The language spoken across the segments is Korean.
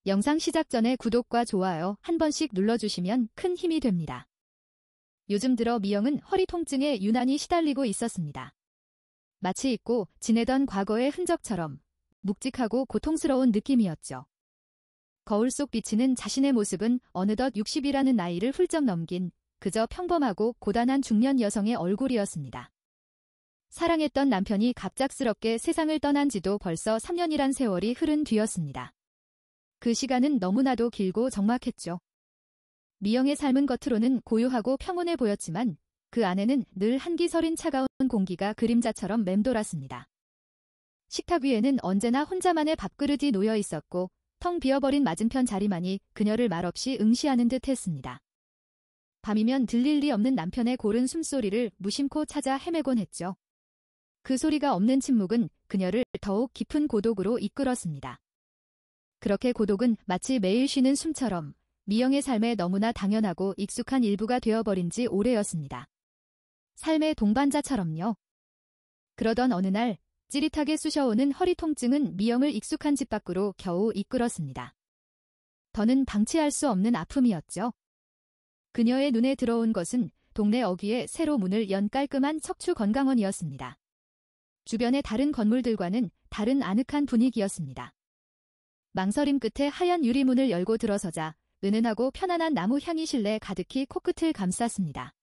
영상 시작 전에 구독과 좋아요 한 번씩 눌러주시면 큰 힘이 됩니다. 요즘 들어 미영은 허리 통증에 유난히 시달리고 있었습니다. 마치 잊고 지내던 과거의 흔적처럼 묵직하고 고통스러운 느낌이었죠. 거울 속 비치는 자신의 모습은 어느덧 60이라는 나이를 훌쩍 넘긴 그저 평범하고 고단한 중년 여성의 얼굴이었습니다. 사랑했던 남편이 갑작스럽게 세상을 떠난 지도 벌써 3년이란 세월이 흐른 뒤였습니다. 그 시간은 너무나도 길고 적막했죠. 미영의 삶은 겉으로는 고요하고 평온해 보였지만 그 안에는 늘 한기 서린 차가운 공기가 그림자처럼 맴돌았습니다. 식탁 위에는 언제나 혼자만의 밥그릇이 놓여 있었고 텅 비어버린 맞은편 자리만이 그녀를 말없이 응시하는 듯 했습니다. 밤이면 들릴 리 없는 남편의 고른 숨소리를 무심코 찾아 헤매곤 했죠. 그 소리가 없는 침묵은 그녀를 더욱 깊은 고독으로 이끌었습니다. 그렇게 고독은 마치 매일 쉬는 숨처럼 미영의 삶에 너무나 당연하고 익숙한 일부가 되어버린 지 오래였습니다. 삶의 동반자처럼요. 그러던 어느 날 찌릿하게 쑤셔오는 허리 통증은 미영을 익숙한 집 밖으로 겨우 이끌었습니다. 더는 방치할 수 없는 아픔이었죠. 그녀의 눈에 들어온 것은 동네 어귀에 새로 문을 연 깔끔한 척추건강원이었습니다. 주변의 다른 건물들과는 다른 아늑한 분위기였습니다. 망설임 끝에 하얀 유리문을 열고 들어서자 은은하고 편안한 나무 향이 실내 가득히 코끝을 감쌌습니다.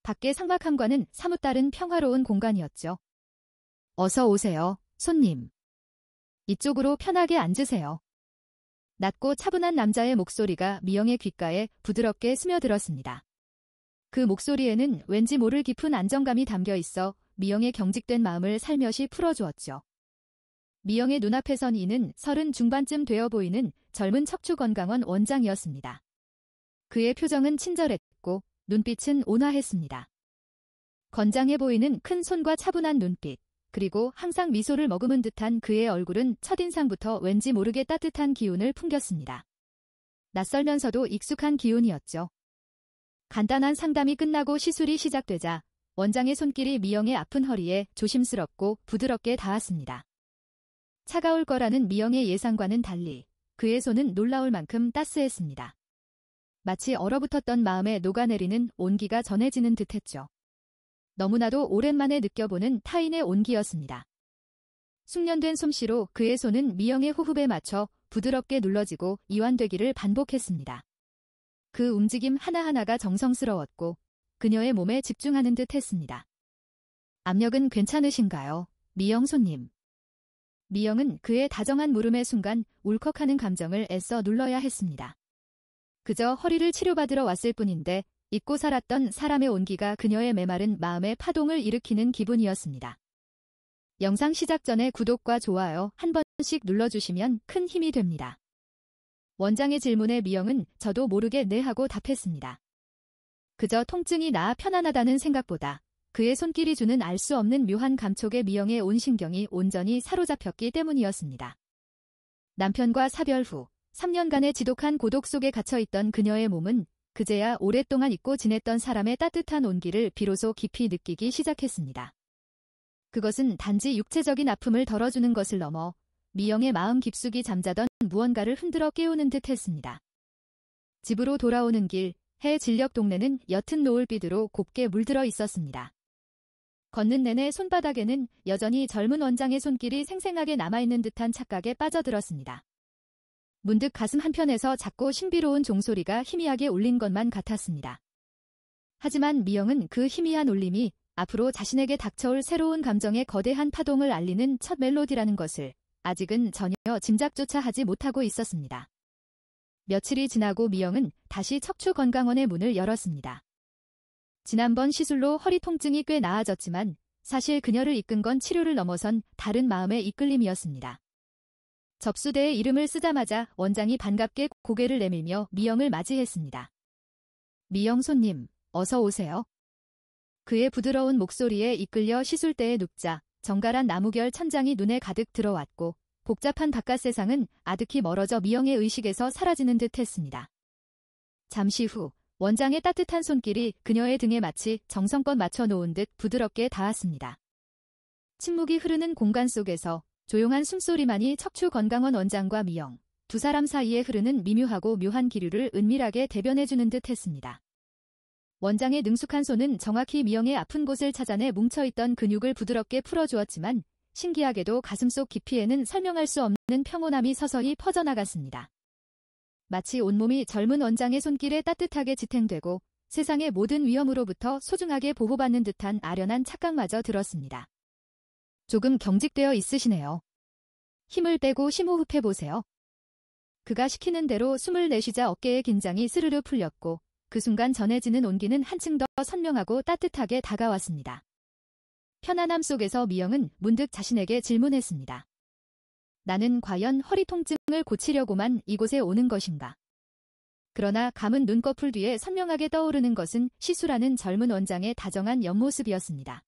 밖의 삭막함과는 사뭇 다른 평화로운 공간이었죠. 어서 오세요, 손님. 이쪽으로 편하게 앉으세요. 낮고 차분한 남자의 목소리가 미영의 귓가에 부드럽게 스며들었습니다. 그 목소리에는 왠지 모를 깊은 안정감이 담겨 있어 미영의 경직된 마음을 살며시 풀어주었죠. 미영의 눈앞에 선 이는 30 중반쯤 되어 보이는 젊은 척추건강원 원장이었습니다. 그의 표정은 친절했고 눈빛은 온화했습니다. 건장해 보이는 큰 손과 차분한 눈빛, 그리고 항상 미소를 머금은 듯한 그의 얼굴은 첫인상부터 왠지 모르게 따뜻한 기운을 풍겼습니다. 낯설면서도 익숙한 기운이었죠. 간단한 상담이 끝나고 시술이 시작되자 원장의 손길이 미영의 아픈 허리에 조심스럽고 부드럽게 닿았습니다. 차가울 거라는 미영의 예상과는 달리 그의 손은 놀라울 만큼 따스했습니다. 마치 얼어붙었던 마음에 녹아내리는 온기가 전해지는 듯했죠. 너무나도 오랜만에 느껴보는 타인의 온기였습니다. 숙련된 솜씨로 그의 손은 미영의 호흡에 맞춰 부드럽게 눌러지고 이완되기를 반복했습니다. 그 움직임 하나하나가 정성스러웠고 그녀의 몸에 집중하는 듯 했습니다. 압력은 괜찮으신가요, 미영 손님? 미영은 그의 다정한 물음의 순간 울컥하는 감정을 애써 눌러야 했습니다. 그저 허리를 치료받으러 왔을 뿐인데 잊고 살았던 사람의 온기가 그녀의 메마른 마음에 파동을 일으키는 기분이었습니다. 영상 시작 전에 구독과 좋아요 한 번씩 눌러주시면 큰 힘이 됩니다. 원장의 질문에 미영은 저도 모르게 네 하고 답했습니다. 그저 통증이 나아 편안하다는 생각보다 그의 손길이 주는 알 수 없는 묘한 감촉에 미영의 온 신경이 온전히 사로잡혔기 때문이었습니다. 남편과 사별 후 3년간의 지독한 고독 속에 갇혀있던 그녀의 몸은 그제야 오랫동안 잊고 지냈던 사람의 따뜻한 온기를 비로소 깊이 느끼기 시작했습니다. 그것은 단지 육체적인 아픔을 덜어주는 것을 넘어 미영의 마음 깊숙이 잠자던 무언가를 흔들어 깨우는 듯 했습니다. 집으로 돌아오는 길, 해 진력 동네는 옅은 노을빛으로 곱게 물들어 있었습니다. 걷는 내내 손바닥에는 여전히 젊은 원장의 손길이 생생하게 남아있는 듯한 착각에 빠져들었습니다. 문득 가슴 한편에서 작고 신비로운 종소리가 희미하게 울린 것만 같았습니다. 하지만 미영은 그 희미한 울림이 앞으로 자신에게 닥쳐올 새로운 감정의 거대한 파동을 알리는 첫 멜로디라는 것을 아직은 전혀 짐작조차 하지 못하고 있었습니다. 며칠이 지나고 미영은 다시 척추건강원의 문을 열었습니다. 지난번 시술로 허리 통증이 꽤 나아졌지만 사실 그녀를 이끈 건 치료를 넘어선 다른 마음의 이끌림이었습니다. 접수대에 이름을 쓰자마자 원장이 반갑게 고개를 내밀며 미영을 맞이했습니다. 미영 손님, 어서 오세요. 그의 부드러운 목소리에 이끌려 시술대에 눕자 정갈한 나무결 천장이 눈에 가득 들어왔고 복잡한 바깥 세상은 아득히 멀어져 미영의 의식에서 사라지는 듯 했습니다. 잠시 후 원장의 따뜻한 손길이 그녀의 등에 마치 정성껏 맞춰놓은 듯 부드럽게 닿았습니다. 침묵이 흐르는 공간 속에서 조용한 숨소리만이 척추건강원 원장과 미영, 두 사람 사이에 흐르는 미묘하고 묘한 기류를 은밀하게 대변해주는 듯 했습니다. 원장의 능숙한 손은 정확히 미영의 아픈 곳을 찾아내 뭉쳐있던 근육을 부드럽게 풀어주었지만 신기하게도 가슴속 깊이에는 설명할 수 없는 평온함이 서서히 퍼져나갔습니다. 마치 온몸이 젊은 원장의 손길에 따뜻하게 지탱되고 세상의 모든 위험으로부터 소중하게 보호받는 듯한 아련한 착각마저 들었습니다. 조금 경직되어 있으시네요. 힘을 빼고 심호흡해보세요. 그가 시키는 대로 숨을 내쉬자 어깨의 긴장이 스르르 풀렸고 그 순간 전해지는 온기는 한층 더 선명하고 따뜻하게 다가왔습니다. 편안함 속에서 미영은 문득 자신에게 질문했습니다. 나는 과연 허리 통증을 고치려고만 이곳에 오는 것인가? 그러나 감은 눈꺼풀 뒤에 선명하게 떠오르는 것은 시술하는 젊은 원장의 다정한 옆모습이었습니다.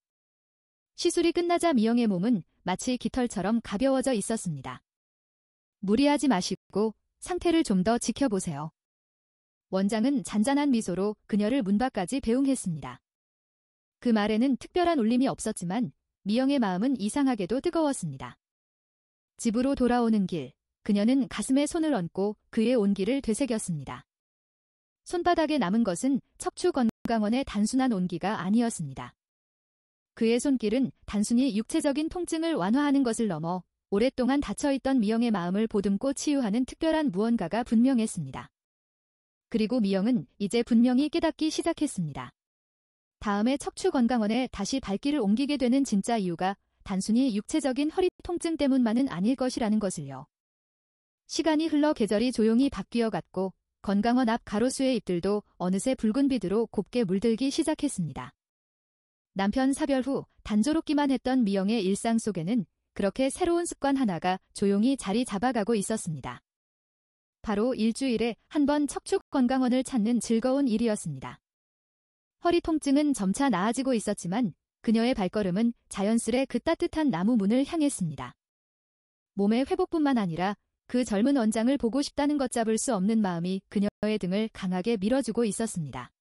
시술이 끝나자 미영의 몸은 마치 깃털처럼 가벼워져 있었습니다. 무리하지 마시고 상태를 좀 더 지켜보세요. 원장은 잔잔한 미소로 그녀를 문 밖까지 배웅했습니다. 그 말에는 특별한 울림이 없었지만 미영의 마음은 이상하게도 뜨거웠습니다. 집으로 돌아오는 길, 그녀는 가슴에 손을 얹고 그의 온기를 되새겼습니다. 손바닥에 남은 것은 척추건강원의 단순한 온기가 아니었습니다. 그의 손길은 단순히 육체적인 통증을 완화하는 것을 넘어 오랫동안 닫혀있던 미영의 마음을 보듬고 치유하는 특별한 무언가가 분명했습니다. 그리고 미영은 이제 분명히 깨닫기 시작했습니다. 다음에 척추건강원에 다시 발길을 옮기게 되는 진짜 이유가 단순히 육체적인 허리 통증 때문만은 아닐 것이라는 것을요. 시간이 흘러 계절이 조용히 바뀌어갔고 건강원 앞 가로수의 잎들도 어느새 붉은 빛으로 곱게 물들기 시작했습니다. 남편 사별 후 단조롭기만 했던 미영의 일상 속에는 그렇게 새로운 습관 하나가 조용히 자리 잡아가고 있었습니다. 바로 일주일에 한 번 척추건강원을 찾는 즐거운 일이었습니다. 허리 통증은 점차 나아지고 있었지만 그녀의 발걸음은 자연스레 그 따뜻한 나무 문을 향했습니다. 몸의 회복뿐만 아니라 그 젊은 원장을 보고 싶다는 걷잡을 수 없는 마음이 그녀의 등을 강하게 밀어주고 있었습니다.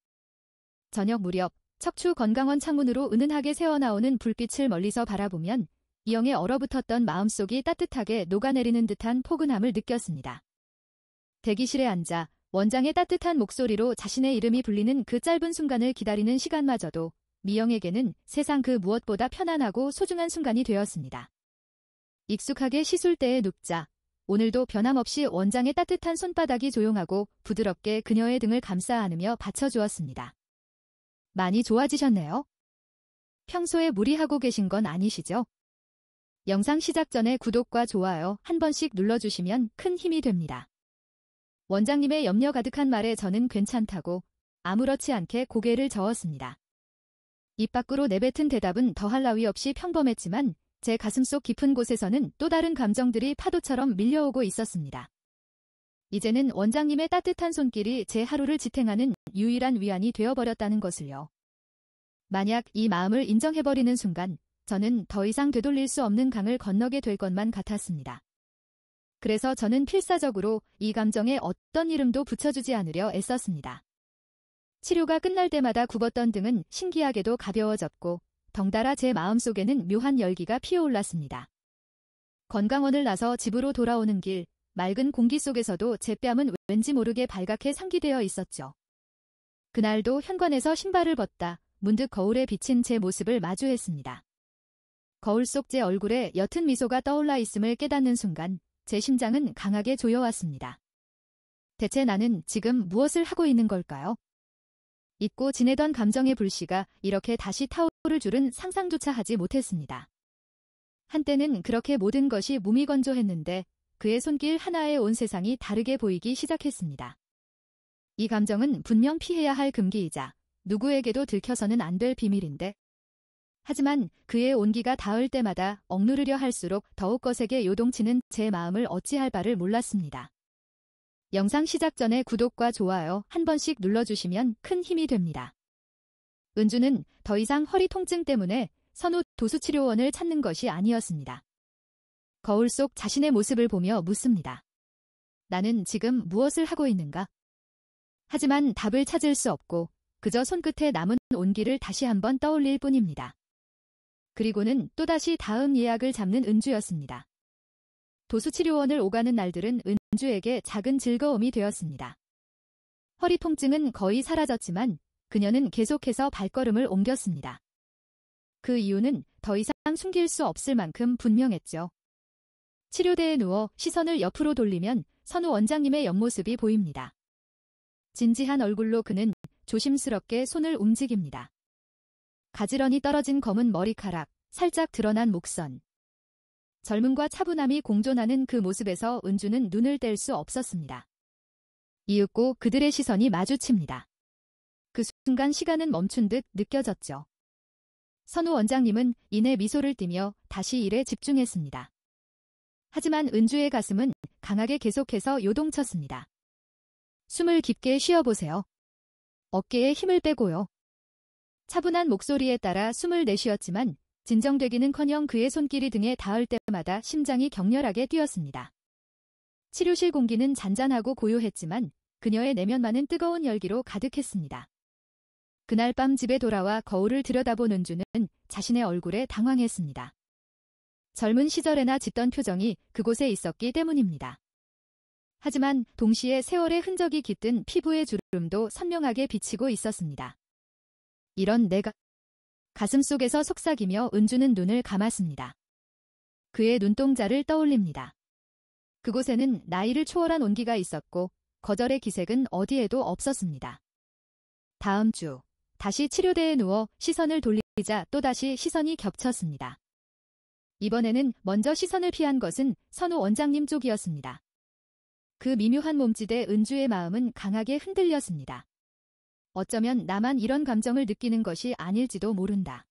저녁 무렵 척추건강원 창문으로 은은하게 새어나오는 불빛을 멀리서 바라보면 미영의 얼어붙었던 마음속이 따뜻하게 녹아내리는 듯한 포근함을 느꼈습니다. 대기실에 앉아 원장의 따뜻한 목소리로 자신의 이름이 불리는 그 짧은 순간을 기다리는 시간마저도 미영에게는 세상 그 무엇보다 편안하고 소중한 순간이 되었습니다. 익숙하게 시술대에 눕자 오늘도 변함없이 원장의 따뜻한 손바닥이 조용하고 부드럽게 그녀의 등을 감싸 안으며 받쳐주었습니다. 많이 좋아지셨네요. 평소에 무리하고 계신 건 아니시죠? 영상 시작 전에 구독과 좋아요 한 번씩 눌러주시면 큰 힘이 됩니다. 원장님의 염려 가득한 말에 저는 괜찮다고 아무렇지 않게 고개를 저었습니다. 입 밖으로 내뱉은 대답은 더할 나위 없이 평범했지만 제 가슴속 깊은 곳에서는 또 다른 감정들이 파도처럼 밀려오고 있었습니다. 이제는 원장님의 따뜻한 손길이 제 하루를 지탱하는 유일한 위안이 되어버렸다는 것을요. 만약 이 마음을 인정해버리는 순간 저는 더 이상 되돌릴 수 없는 강을 건너게 될 것만 같았습니다. 그래서 저는 필사적으로 이 감정에 어떤 이름도 붙여주지 않으려 애썼습니다. 치료가 끝날 때마다 굽었던 등은 신기하게도 가벼워졌고 덩달아 제 마음속에는 묘한 열기가 피어올랐습니다. 건강원을 나서 집으로 돌아오는 길, 맑은 공기 속에서도 제 뺨은 왠지 모르게 발갛게 상기되어 있었죠. 그날도 현관에서 신발을 벗다 문득 거울에 비친 제 모습을 마주했습니다. 거울 속 제 얼굴에 옅은 미소가 떠올라 있음을 깨닫는 순간 제 심장은 강하게 조여왔습니다. 대체 나는 지금 무엇을 하고 있는 걸까요? 잊고 지내던 감정의 불씨가 이렇게 다시 타오를 줄은 상상조차 하지 못했습니다. 한때는 그렇게 모든 것이 무미건조했는데 그의 손길 하나에 온 세상이 다르게 보이기 시작했습니다. 이 감정은 분명 피해야 할 금기이자 누구에게도 들켜서는 안 될 비밀인데 하지만 그의 온기가 닿을 때마다 억누르려 할수록 더욱 거세게 요동치는 제 마음을 어찌할 바를 몰랐습니다. 영상 시작 전에 구독과 좋아요 한 번씩 눌러주시면 큰 힘이 됩니다. 은주는 더 이상 허리 통증 때문에 선호 도수치료원을 찾는 것이 아니었습니다. 거울 속 자신의 모습을 보며 묻습니다. 나는 지금 무엇을 하고 있는가? 하지만 답을 찾을 수 없고 그저 손끝에 남은 온기를 다시 한번 떠올릴 뿐입니다. 그리고는 또다시 다음 예약을 잡는 은주였습니다. 도수치료원을 오가는 날들은 은주에게 작은 즐거움이 되었습니다. 허리 통증은 거의 사라졌지만 그녀는 계속해서 발걸음을 옮겼습니다. 그 이유는 더 이상 숨길 수 없을 만큼 분명했죠. 치료대에 누워 시선을 옆으로 돌리면 선우 원장님의 옆모습이 보입니다. 진지한 얼굴로 그는 조심스럽게 손을 움직입니다. 가지런히 떨어진 검은 머리카락, 살짝 드러난 목선. 젊음과 차분함이 공존하는 그 모습에서 은주는 눈을 뗄 수 없었습니다. 이윽고 그들의 시선이 마주칩니다. 그 순간 시간은 멈춘 듯 느껴졌죠. 선우 원장님은 이내 미소를 띠며 다시 일에 집중했습니다. 하지만 은주의 가슴은 강하게 계속해서 요동쳤습니다. 숨을 깊게 쉬어보세요. 어깨에 힘을 빼고요. 차분한 목소리에 따라 숨을 내쉬었지만 진정되기는커녕 그의 손길이 등에 닿을 때마다 심장이 격렬하게 뛰었습니다. 치료실 공기는 잔잔하고 고요했지만 그녀의 내면만은 뜨거운 열기로 가득했습니다. 그날 밤 집에 돌아와 거울을 들여다본 은주는 자신의 얼굴에 당황했습니다. 젊은 시절에나 짓던 표정이 그곳에 있었기 때문입니다. 하지만 동시에 세월의 흔적이 깃든 피부의 주름도 선명하게 비치고 있었습니다. 이런 내가 가슴속에서 속삭이며 은주는 눈을 감았습니다. 그의 눈동자를 떠올립니다. 그곳에는 나이를 초월한 온기가 있었고 거절의 기색은 어디에도 없었습니다. 다음 주 다시 치료대에 누워 시선을 돌리자 또다시 시선이 겹쳤습니다. 이번에는 먼저 시선을 피한 것은 선우 원장님 쪽이었습니다. 그 미묘한 몸짓에 은주의 마음은 강하게 흔들렸습니다. 어쩌면 나만 이런 감정을 느끼는 것이 아닐지도 모른다.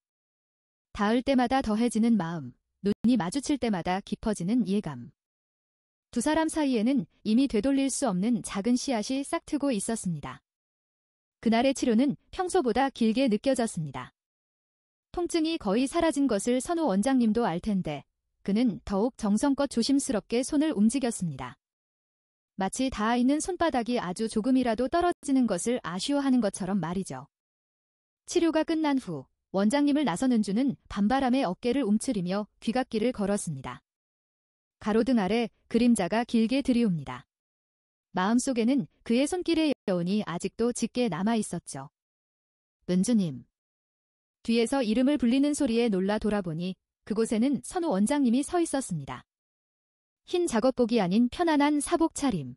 닿을 때마다 더해지는 마음, 눈이 마주칠 때마다 깊어지는 예감. 두 사람 사이에는 이미 되돌릴 수 없는 작은 씨앗이 싹트고 있었습니다. 그날의 치료는 평소보다 길게 느껴졌습니다. 통증이 거의 사라진 것을 선우 원장님도 알 텐데 그는 더욱 정성껏 조심스럽게 손을 움직였습니다. 마치 닿아있는 손바닥이 아주 조금이라도 떨어지는 것을 아쉬워하는 것처럼 말이죠. 치료가 끝난 후 원장님을 나선 은주는 밤바람에 어깨를 움츠리며 귀갓길을 걸었습니다. 가로등 아래 그림자가 길게 드리웁니다. 마음속에는 그의 손길의 여운이 아직도 짙게 남아있었죠. 은주님. 뒤에서 이름을 불리는 소리에 놀라 돌아보니 그곳에는 선우 원장님이 서 있었습니다. 흰 작업복이 아닌 편안한 사복 차림.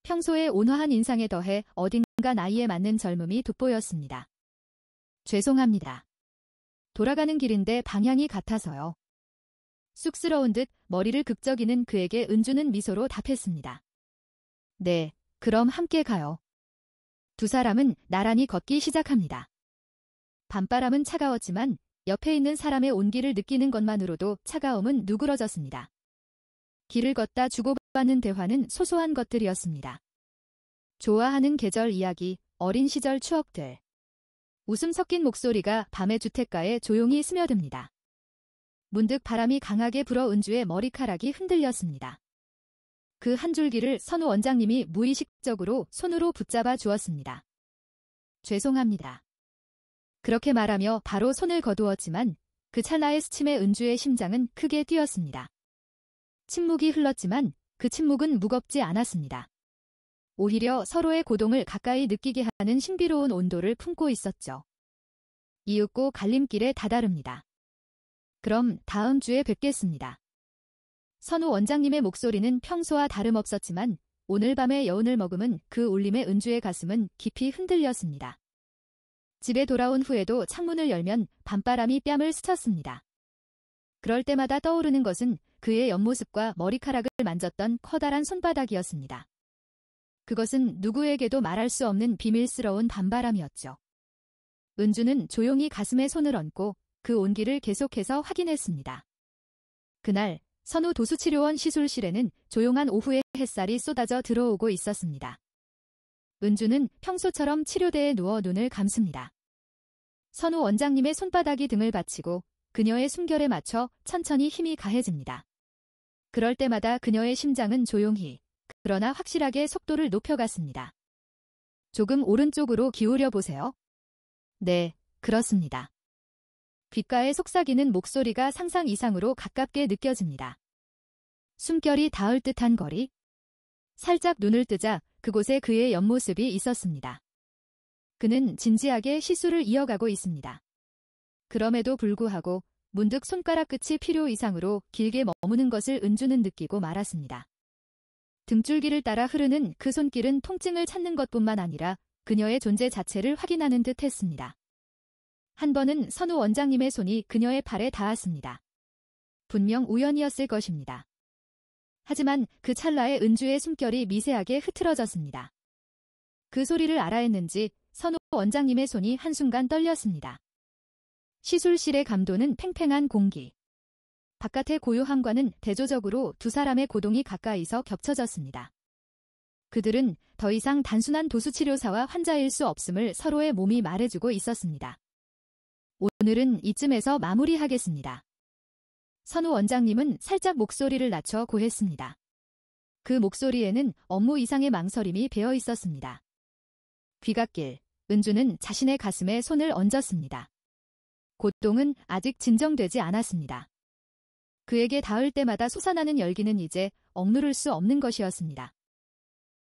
평소의 온화한 인상에 더해 어딘가 나이에 맞는 젊음이 돋보였습니다. 죄송합니다. 돌아가는 길인데 방향이 같아서요. 쑥스러운 듯 머리를 극적이는 그에게 은주는 미소로 답했습니다. 네, 그럼 함께 가요. 두 사람은 나란히 걷기 시작합니다. 밤바람은 차가웠지만 옆에 있는 사람의 온기를 느끼는 것만으로도 차가움은 누그러졌습니다. 길을 걷다 주고받는 대화는 소소한 것들이었습니다. 좋아하는 계절 이야기, 어린 시절 추억들. 웃음 섞인 목소리가 밤의 주택가에 조용히 스며듭니다. 문득 바람이 강하게 불어 은주의 머리카락이 흔들렸습니다. 그 한 줄기를 선우 원장님이 무의식적으로 손으로 붙잡아 주었습니다. 죄송합니다. 그렇게 말하며 바로 손을 거두었지만 그 찰나의 스침에 은주의 심장은 크게 뛰었습니다. 침묵이 흘렀지만 그 침묵은 무겁지 않았습니다. 오히려 서로의 고동을 가까이 느끼게 하는 신비로운 온도를 품고 있었죠. 이윽고 갈림길에 다다릅니다. 그럼 다음 주에 뵙겠습니다. 선우 원장님의 목소리는 평소와 다름없었지만 오늘 밤의 여운을 머금은 그 울림에 은주의 가슴은 깊이 흔들렸습니다. 집에 돌아온 후에도 창문을 열면 밤바람이 뺨을 스쳤습니다. 그럴 때마다 떠오르는 것은 그의 옆모습과 머리카락을 만졌던 커다란 손바닥이었습니다. 그것은 누구에게도 말할 수 없는 비밀스러운 밤바람이었죠. 은주는 조용히 가슴에 손을 얹고 그 온기를 계속해서 확인했습니다. 그날 선우 도수치료원 시술실에는 조용한 오후의 햇살이 쏟아져 들어오고 있었습니다. 은주는 평소처럼 치료대에 누워 눈을 감습니다. 선우 원장님의 손바닥이 등을 받치고 그녀의 숨결에 맞춰 천천히 힘이 가해집니다. 그럴 때마다 그녀의 심장은 조용히, 그러나 확실하게 속도를 높여갔습니다. 조금 오른쪽으로 기울여 보세요. 네, 그렇습니다. 귓가에 속삭이는 목소리가 상상 이상으로 가깝게 느껴집니다. 숨결이 닿을 듯한 거리. 살짝 눈을 뜨자 그곳에 그의 옆모습이 있었습니다. 그는 진지하게 시술을 이어가고 있습니다. 그럼에도 불구하고 문득 손가락 끝이 필요 이상으로 길게 머무는 것을 은주는 느끼고 말았습니다. 등줄기를 따라 흐르는 그 손길은 통증을 찾는 것뿐만 아니라 그녀의 존재 자체를 확인하는 듯 했습니다. 한 번은 선우 원장님의 손이 그녀의 팔에 닿았습니다. 분명 우연이었을 것입니다. 하지만 그 찰나에 은주의 숨결이 미세하게 흐트러졌습니다. 그 소리를 알아했는지 선우 원장님의 손이 한순간 떨렸습니다. 시술실의 감도는 팽팽한 공기. 바깥의 고요함과는 대조적으로 두 사람의 고동이 가까이서 겹쳐졌습니다. 그들은 더 이상 단순한 도수치료사와 환자일 수 없음을 서로의 몸이 말해주고 있었습니다. 오늘은 이쯤에서 마무리하겠습니다. 선우 원장님은 살짝 목소리를 낮춰 고했습니다. 그 목소리에는 업무 이상의 망설임이 배어 있었습니다. 귀갓길, 은주는 자신의 가슴에 손을 얹었습니다. 고통은 아직 진정되지 않았습니다. 그에게 닿을 때마다 솟아나는 열기는 이제 억누를 수 없는 것이었습니다.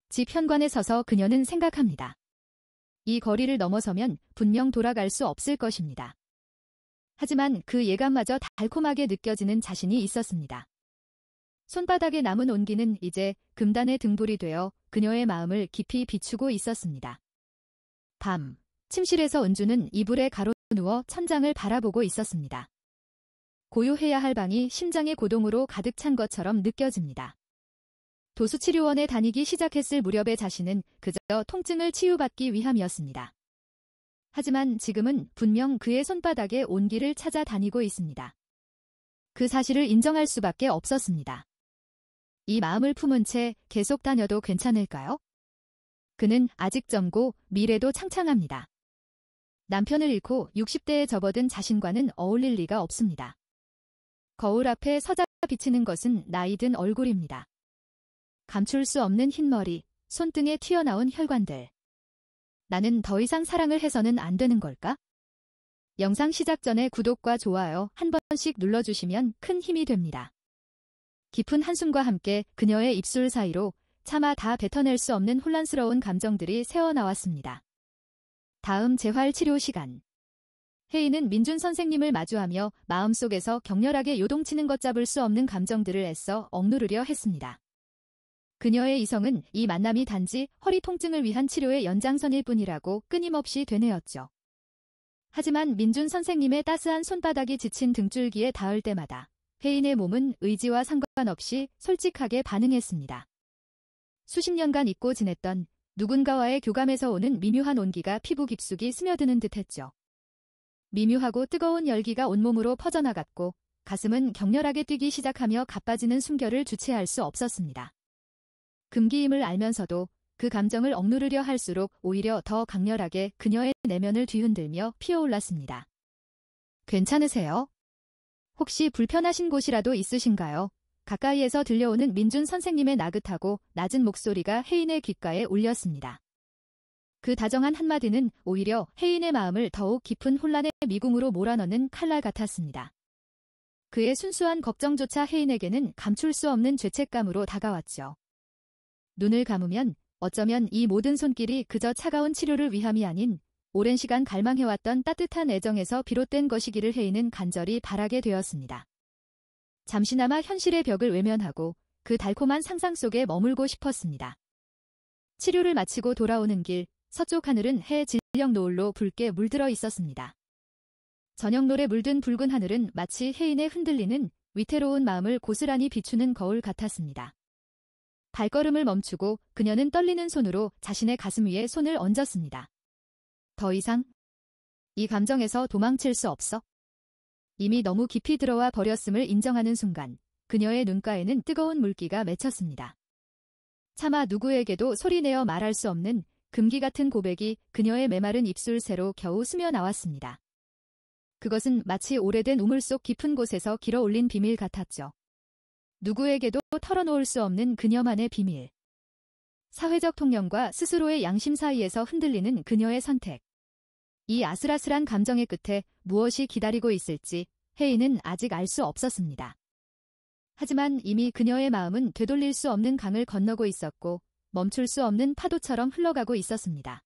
집 현관에 서서 그녀는 생각합니다. 이 거리를 넘어서면 분명 돌아갈 수 없을 것입니다. 하지만 그 예감마저 달콤하게 느껴지는 자신이 있었습니다. 손바닥에 남은 온기는 이제 금단의 등불이 되어 그녀의 마음을 깊이 비추고 있었습니다. 밤, 침실에서 은주는 이불에 가로누워 천장을 바라보고 있었습니다. 고요해야 할 방이 심장의 고동으로 가득 찬 것처럼 느껴집니다. 도수치료원에 다니기 시작했을 무렵의 자신은 그저 통증을 치유받기 위함이었습니다. 하지만 지금은 분명 그의 손바닥에 온기를 찾아다니고 있습니다. 그 사실을 인정할 수밖에 없었습니다. 이 마음을 품은 채 계속 다녀도 괜찮을까요? 그는 아직 젊고 미래도 창창합니다. 남편을 잃고 60대에 접어든 자신과는 어울릴 리가 없습니다. 거울 앞에 서자 비치는 것은 나이 든 얼굴입니다. 감출 수 없는 흰머리, 손등에 튀어나온 혈관들. 나는 더 이상 사랑을 해서는 안 되는 걸까? 영상 시작 전에 구독과 좋아요 한 번씩 눌러주시면 큰 힘이 됩니다. 깊은 한숨과 함께 그녀의 입술 사이로 차마 다 뱉어낼 수 없는 혼란스러운 감정들이 새어나왔습니다. 다음 재활 치료 시간. 혜인은 민준 선생님을 마주하며 마음속에서 격렬하게 요동치는 걷잡을 수 없는 감정들을 애써 억누르려 했습니다. 그녀의 이성은 이 만남이 단지 허리 통증을 위한 치료의 연장선일 뿐이라고 끊임없이 되뇌었죠. 하지만 민준 선생님의 따스한 손바닥이 지친 등줄기에 닿을 때마다 혜인의 몸은 의지와 상관없이 솔직하게 반응했습니다. 수십 년간 잊고 지냈던 누군가와의 교감에서 오는 미묘한 온기가 피부 깊숙이 스며드는 듯했죠. 미묘하고 뜨거운 열기가 온몸으로 퍼져나갔고 가슴은 격렬하게 뛰기 시작하며 가빠지는 숨결을 주체할 수 없었습니다. 금기임을 알면서도 그 감정을 억누르려 할수록 오히려 더 강렬하게 그녀의 내면을 뒤흔들며 피어올랐습니다. 괜찮으세요? 혹시 불편하신 곳이라도 있으신가요? 가까이에서 들려오는 민준 선생님의 나긋하고 낮은 목소리가 혜인의 귓가에 울렸습니다. 그 다정한 한마디는 오히려 혜인의 마음을 더욱 깊은 혼란의 미궁으로 몰아넣는 칼날 같았습니다. 그의 순수한 걱정조차 혜인에게는 감출 수 없는 죄책감으로 다가왔죠. 눈을 감으면 어쩌면 이 모든 손길이 그저 차가운 치료를 위함이 아닌 오랜 시간 갈망해왔던 따뜻한 애정에서 비롯된 것이기를 혜인은 간절히 바라게 되었습니다. 잠시나마 현실의 벽을 외면하고 그 달콤한 상상 속에 머물고 싶었습니다. 치료를 마치고 돌아오는 길, 서쪽 하늘은 해 진령 노을로 붉게 물들어 있었습니다. 저녁노래 물든 붉은 하늘은 마치 혜인의 흔들리는 위태로운 마음을 고스란히 비추는 거울 같았습니다. 발걸음을 멈추고 그녀는 떨리는 손으로 자신의 가슴 위에 손을 얹었습니다. 더 이상 이 감정에서 도망칠 수 없어. 이미 너무 깊이 들어와 버렸음을 인정하는 순간 그녀의 눈가에는 뜨거운 물기가 맺혔습니다. 차마 누구에게도 소리내어 말할 수 없는 금기 같은 고백이 그녀의 메마른 입술 새로 겨우 스며 나왔습니다. 그것은 마치 오래된 우물 속 깊은 곳에서 길어올린 비밀 같았죠. 누구에게도 털어놓을 수 없는 그녀만의 비밀. 사회적 통념과 스스로의 양심 사이에서 흔들리는 그녀의 선택. 이 아슬아슬한 감정의 끝에 무엇이 기다리고 있을지 혜인은 아직 알 수 없었습니다. 하지만 이미 그녀의 마음은 되돌릴 수 없는 강을 건너고 있었고 멈출 수 없는 파도처럼 흘러가고 있었습니다.